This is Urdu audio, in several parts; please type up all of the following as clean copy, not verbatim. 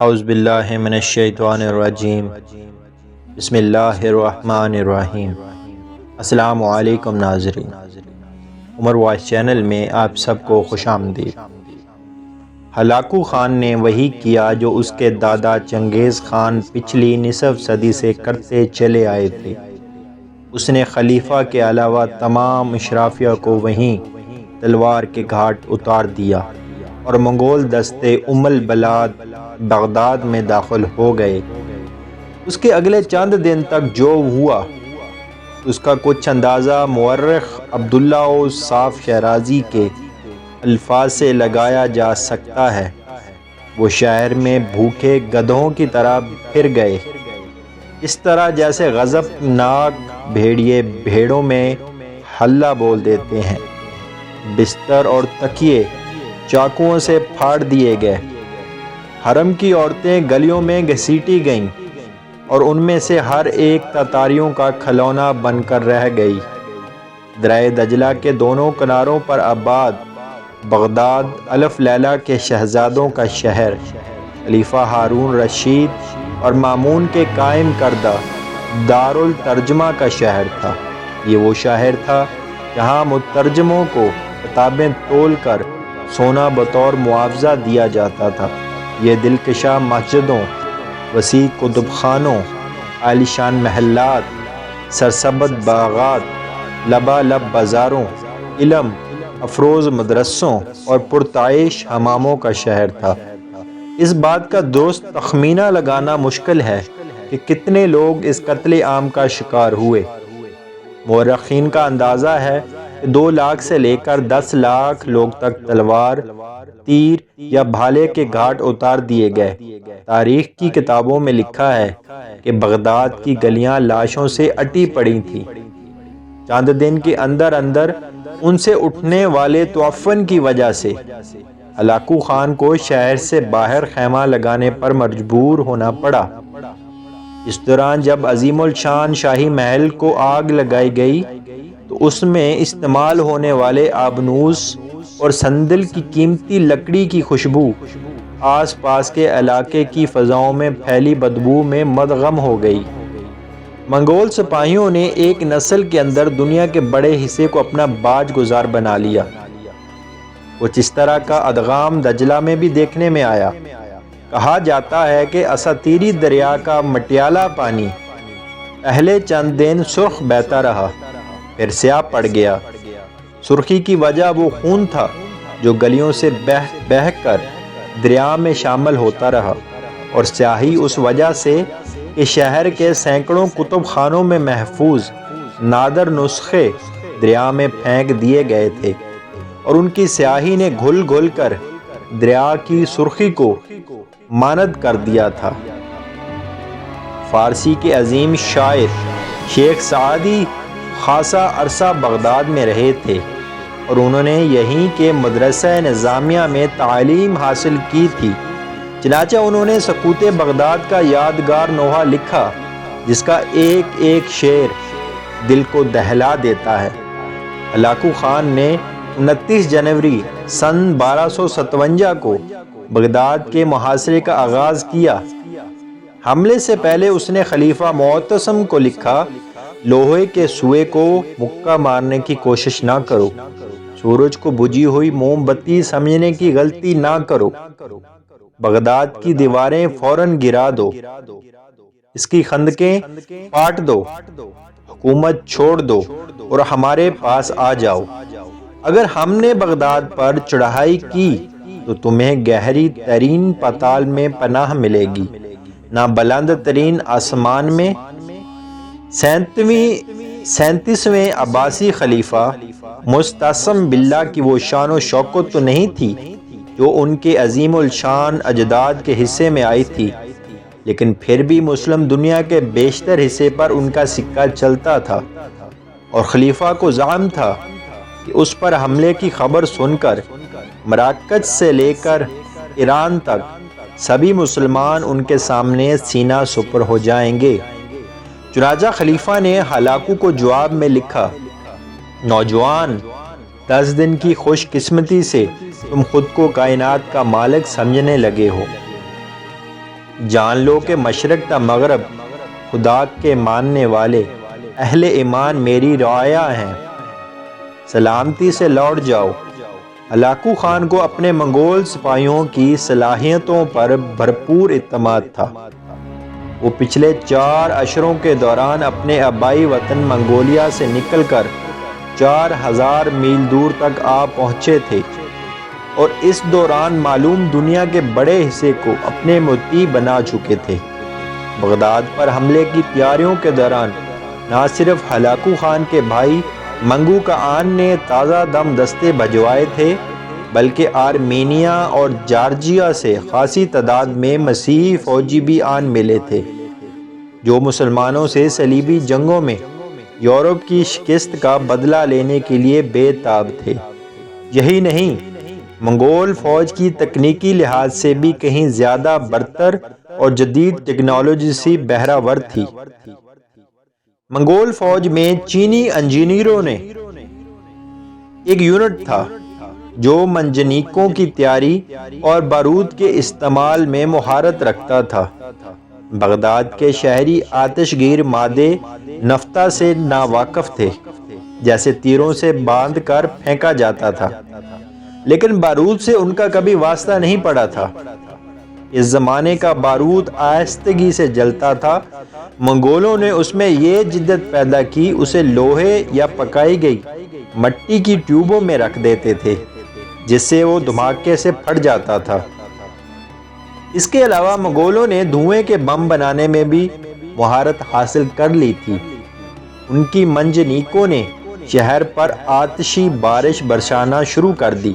اعوذ باللہ من الشیطان الرجیم بسم اللہ الرحمن الرحیم۔ السلام علیکم ناظرین، عمر وائس چینل میں آپ سب کو خوش آمدید۔ ہلاکو خان نے وہی کیا جو اس کے دادا چنگیز خان پچھلی نصف صدی سے کرتے چلے آئے تھے۔ اس نے خلیفہ کے علاوہ تمام اشرافیہ کو وہیں تلوار کے گھاٹ اتار دیا اور منگول دستے البلاد بغداد میں داخل ہو گئے۔ اس کے اگلے چند دن تک جو ہوا اس کا کچھ اندازہ مورخ عبداللہ صاف شیرازی کے الفاظ سے لگایا جا سکتا ہے۔ وہ شہر میں بھوکے گدھوں کی طرح پھر گئے، اس طرح جیسے غضب ناک بھیڑیے بھیڑوں میں ہلہ بول دیتے ہیں۔ بستر اور تکیے چاقوؤں سے پھاڑ دیے گئے، حرم کی عورتیں گلیوں میں گھسیٹی گئیں اور ان میں سے ہر ایک تاتاریوں کا کھلونا بن کر رہ گئی۔ دریا دجلہ کے دونوں کناروں پر آباد بغداد الف لیلہ کے شہزادوں کا شہر، خلیفہ ہارون رشید اور مامون کے قائم کردہ دارالترجمہ کا شہر تھا۔ یہ وہ شہر تھا جہاں مترجموں کو کتابیں تول کر سونا بطور معاوضہ دیا جاتا تھا۔ یہ دلکشا مسجدوں، وسیع کتب خانوں، عالیشان محلات، سرسبز باغات، لبالب بازاروں، علم افروز مدرسوں اور پرتعیش حماموں کا شہر تھا۔ اس بات کا درست تخمینہ لگانا مشکل ہے کہ کتنے لوگ اس قتل عام کا شکار ہوئے۔ مورخین کا اندازہ ہے کہ 2 لاکھ سے لے کر 10 لاکھ لوگ تک تلوار، تیر یا بھالے کے گھاٹ اتار دیے گئے۔ تاریخ کی کتابوں میں لکھا ہے کہ بغداد کی گلیاں لاشوں سے اٹی پڑی تھیں۔ چند دن کے اندر اندر ان سے اٹھنے والے تعفن کی وجہ سے ہلاکو خان کو شہر سے باہر خیمہ لگانے پر مجبور ہونا پڑا۔ اس دوران جب عظیم الشان شاہی محل کو آگ لگائی گئی تو اس میں استعمال ہونے والے آبنوس اور سندل کی قیمتی لکڑی کی خوشبو آس پاس کے علاقے کی فضاؤں میں پھیلی بدبو میں مدغم ہو گئی۔ منگول سپاہیوں نے ایک نسل کے اندر دنیا کے بڑے حصے کو اپنا باج گزار بنا لیا۔ کچھ اس طرح کا ادغام دجلہ میں بھی دیکھنے میں آیا۔ کہا جاتا ہے کہ اساتیری دریا کا مٹیالہ پانی پہلے چند دن سرخ بہتا رہا، پھر سیاہ پڑ گیا۔ سرخی کی وجہ وہ خون تھا جو گلیوں سے بہہ کر دریا میں شامل ہوتا رہا، اور سیاہی اس وجہ سے کہ شہر کے سینکڑوں کتب خانوں میں محفوظ نادر نسخے دریا میں پھینک دیے گئے تھے، اور ان کی سیاہی نے گھل گھل کر دریا کی سرخی کو ماند کر دیا تھا۔ فارسی کے عظیم شاعر شیخ سعدی خاصا عرصہ بغداد میں رہے تھے اور انہوں نے یہیں کے مدرسہ نظامیہ میں تعلیم حاصل کی تھی۔ چنانچہ انہوں نے سقوط بغداد کا یادگار نوحہ لکھا جس کا ایک ایک شعر دل کو دہلا دیتا ہے۔ ہلاکو خان نے 29 جنوری سن 1257 کو بغداد کے محاصرے کا آغاز کیا۔ حملے سے پہلے اس نے خلیفہ معتصم کو لکھا، لوہے کے سوئے کو مکہ مارنے کی کوشش نہ کرو، سورج کو بجھی ہوئی موم بتی سمجھنے کی غلطی نہ کرو، بغداد کی دیواریں فوراً گرا دو، اس کی خندقیں پاٹ دو، حکومت چھوڑ دو اور ہمارے پاس آ جاؤ۔ اگر ہم نے بغداد پر چڑھائی کی تو تمہیں گہری ترین پاتال میں پناہ ملے گی، نہ بلند ترین آسمان میں۔ 37ویں عباسی خلیفہ مستعصم باللہ کی وہ شان و شوکت تو نہیں تھی جو ان کے عظیم الشان اجداد کے حصے میں آئی تھی، لیکن پھر بھی مسلم دنیا کے بیشتر حصے پر ان کا سکہ چلتا تھا، اور خلیفہ کو زعم تھا کہ اس پر حملے کی خبر سن کر مراکش سے لے کر ایران تک سبھی مسلمان ان کے سامنے سینہ سپر ہو جائیں گے۔ چنانچہ خلیفہ نے ہلاکو کو جواب میں لکھا، نوجوان، 10 دن کی خوش قسمتی سے تم خود کو کائنات کا مالک سمجھنے لگے ہو۔ جان لو کہ مشرق تا مغرب خدا کے ماننے والے اہل ایمان میری رعایا ہیں، سلامتی سے لوٹ جاؤ۔ ہلاکو خان کو اپنے منگول سپاہیوں کی صلاحیتوں پر بھرپور اعتماد تھا۔ وہ پچھلے 4 اشروں کے دوران اپنے آبائی وطن منگولیا سے نکل کر 4000 میل دور تک آ پہنچے تھے اور اس دوران معلوم دنیا کے بڑے حصے کو اپنے مطیع بنا چکے تھے۔ بغداد پر حملے کی تیاریوں کے دوران نہ صرف ہلاکو خان کے بھائی منگو کعان نے تازہ دم دستے بھجوائے تھے، بلکہ آرمینیا اور جارجیا سے خاصی تعداد میں مسیحی فوجی بھی آن ملے تھے، جو مسلمانوں سے صلیبی جنگوں میں یورپ کی شکست کا بدلہ لینے کے لیے بے تاب تھے۔ یہی نہیں، منگول فوج کی تکنیکی لحاظ سے بھی کہیں زیادہ برتر اور جدید ٹیکنالوجی سے بہرہ ور تھی۔ منگول فوج میں چینی انجینئروں نے ایک یونٹ تھا جو منجنیقوں کی تیاری اور بارود کے استعمال میں مہارت رکھتا تھا۔ بغداد کے شہری آتش گیر مادے نفتا سے ناواقف تھے، جیسے تیروں سے باندھ کر پھینکا جاتا تھا، لیکن بارود سے ان کا کبھی واسطہ نہیں پڑا تھا۔ اس زمانے کا بارود آہستگی سے جلتا تھا۔ منگولوں نے اس میں یہ جدت پیدا کی، اسے لوہے یا پکائی گئی مٹی کی ٹیوبوں میں رکھ دیتے تھے، جس سے وہ دھماکے سے پھٹ جاتا تھا۔ اس کے علاوہ منگولوں نے دھوئیں کے بم بنانے میں بھی مہارت حاصل کر لی تھی۔ ان کی منجنیقوں نے شہر پر آتشی بارش برسانا شروع کر دی۔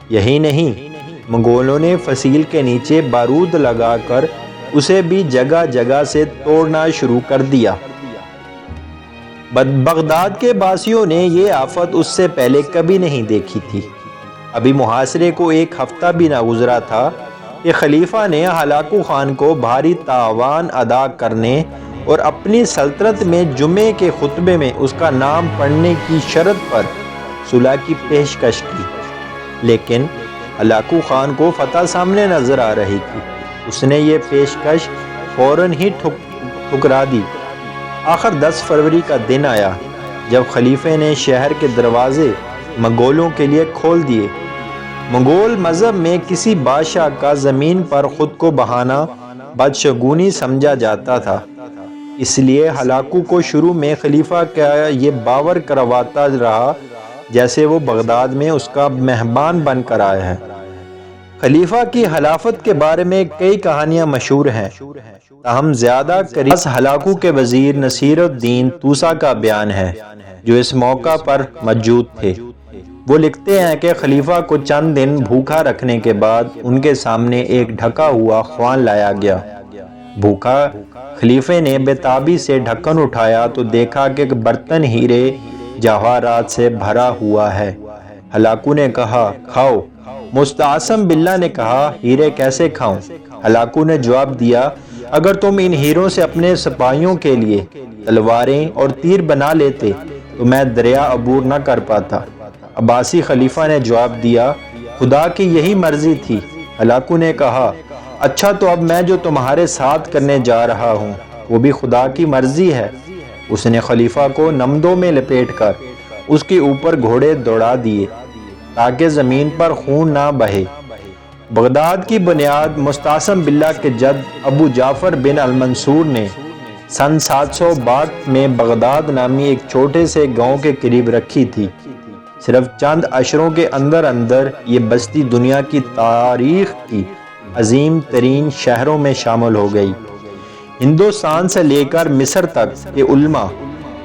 یہی نہیں، منگولوں نے فصیل کے نیچے بارود لگا کر اسے بھی جگہ جگہ سے توڑنا شروع کر دیا۔ بغداد کے باسیوں نے یہ آفت اس سے پہلے کبھی نہیں دیکھی تھی۔ ابھی محاصرے کو 1 ہفتہ بھی نہ گزرا تھا کہ خلیفہ نے ہلاکو خان کو بھاری تاوان ادا کرنے اور اپنی سلطنت میں جمعے کے خطبے میں اس کا نام پڑھنے کی شرط پر صلح کی پیشکش کی، لیکن ہلاکو خان کو فتح سامنے نظر آ رہی تھی۔ اس نے یہ پیشکش فوراً ہی ٹھکرا دی۔ آخر 10 فروری کا دن آیا جب خلیفے نے شہر کے دروازے منگولوں کے لیے کھول دیے۔ منگول مذہب میں کسی بادشاہ کا زمین پر خود کو بہانا بدشگونی سمجھا جاتا تھا، اس لیے ہلاکو کو شروع میں خلیفہ کا یہ باور کرواتا رہا جیسے وہ بغداد میں اس کا مہمان بن کر آیا ہے۔ خلیفہ کی خلافت کے بارے میں کئی کہانیاں مشہور ہیں، تاہم زیادہ قریب ہلاکو کے وزیر نصیر الدین توسا کا بیان ہے، جو اس موقع پر موجود تھے۔ وہ لکھتے ہیں کہ خلیفہ کو چند دن بھوکا رکھنے کے بعد ان کے سامنے ایک ڈھکا ہوا خوان لایا گیا۔ بھوکا خلیفے نے بے تابی سے ڈھکن اٹھایا تو دیکھا کہ برتن ہیرے جواہرات سے بھرا ہوا ہے۔ ہلاکو نے کہا، کھاؤ۔ مستعصم باللہ نے کہا، ہیرے کیسے کھاؤں؟ ہلاکو نے جواب دیا، اگر تم ان ہیروں سے اپنے سپاہیوں کے لیے تلواریں اور تیر بنا لیتے تو میں دریا عبور نہ کر پاتا۔ عباسی خلیفہ نے جواب دیا، خدا کی یہی مرضی تھی۔ ہلاکو نے کہا، اچھا تو اب میں جو تمہارے ساتھ کرنے جا رہا ہوں وہ بھی خدا کی مرضی ہے۔ اس نے خلیفہ کو نمدوں میں لپیٹ کر اس کے اوپر گھوڑے دوڑا دیے تاکہ زمین پر خون نہ بہے۔ بغداد کی بنیاد مستعصم باللہ کے جد ابو جعفر بن المنصور نے سن 762 میں بغداد نامی ایک چھوٹے سے گاؤں کے قریب رکھی تھی۔ صرف چند اشروں کے اندر یہ بستی دنیا کی تاریخ کی عظیم ترین شہروں میں شامل ہو گئی۔ ہندوستان سے لے کر مصر تک کے علماء،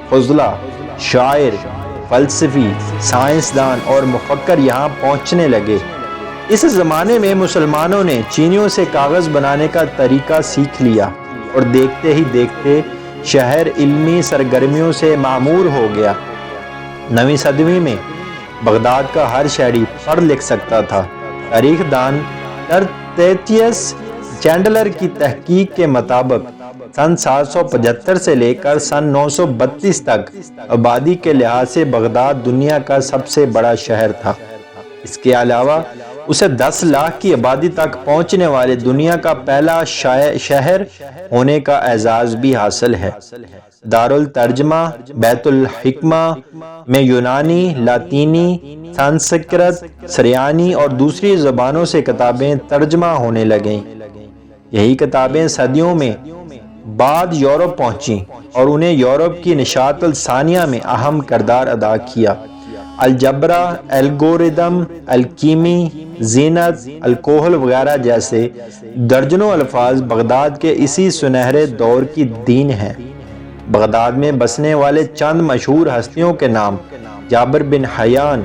فضلاء، شاعر، فلسفی، سائنسدان اور مفکر یہاں پہنچنے لگے۔ اس زمانے میں مسلمانوں نے چینیوں سے کاغذ بنانے کا طریقہ سیکھ لیا اور دیکھتے ہی دیکھتے شہر علمی سرگرمیوں سے معمور ہو گیا۔ 9ویں صدی میں بغداد کا ہر شہری پڑھ لکھ سکتا تھا۔ تاریخ دان ترتیتیس چینڈلر کی تحقیق کے مطابق سن 775 سے لے کر سن 932 تک آبادی کے لحاظ سے بغداد دنیا کا سب سے بڑا شہر تھا۔ اس کے علاوہ اسے 10 لاکھ کی آبادی تک پہنچنے والے دنیا کا پہلا شہر ہونے کا اعزاز بھی حاصل ہے۔ دارالترجمہ بیت الحکمہ میں یونانی، لاطینی، سنسکرت، سریانی اور دوسری زبانوں سے کتابیں ترجمہ ہونے لگیں۔ یہی کتابیں صدیوں میں بعد یورپ پہنچیں اور انہیں یورپ کی نشاط الثانیہ میں اہم کردار ادا کیا۔ الجبرا، الگوریدم، الکیمی، زینت، الکحل وغیرہ جیسے درجنوں الفاظ بغداد کے اسی سنہرے دور کی دین ہیں۔ بغداد میں بسنے والے چند مشہور ہستیوں کے نام: جابر بن حیان،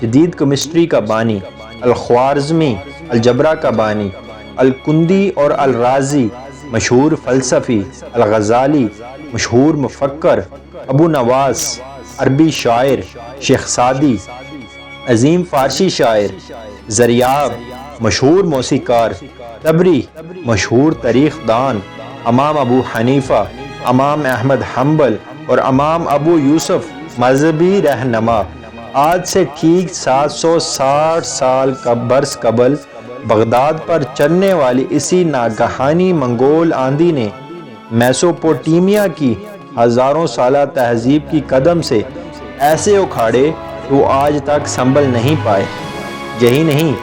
جدید کیمسٹری کا بانی، الخوارزمی، الجبرا کا بانی، الکندی اور الرازی، مشہور فلسفی، الغزالی، مشہور مفکر، ابو نواس، عربی شاعر، شیخ سعدی، عظیم فارسی شاعر، زریاب، مشہور موسیقار، طبری، مشہور تاریخ دان، امام ابو حنیفہ، امام احمد حنبل اور امام ابو یوسف مذہبی رہنما۔ آج سے ٹھیک 760 برس قبل بغداد پر چلنے والی اسی ناگہانی منگول آندھی نے میسوپوٹیمیا کی ہزاروں سالہ تہذیب کی قدم سے ایسے اکھاڑے کہ وہ آج تک سنبھل نہیں پائے۔ یہی نہیں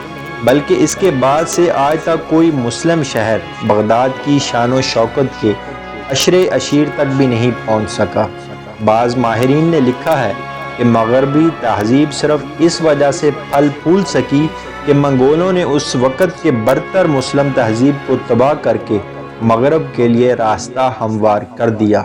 بلکہ اس کے بعد سے آج تک کوئی مسلم شہر بغداد کی شان و شوکت کے عشرے عشیر تک بھی نہیں پہنچ سکا۔ بعض ماہرین نے لکھا ہے کہ مغربی تہذیب صرف اس وجہ سے پھل پھول سکی کہ منگولوں نے اس وقت کے برتر مسلم تہذیب کو تباہ کر کے مغرب کے لیے راستہ ہموار کر دیا۔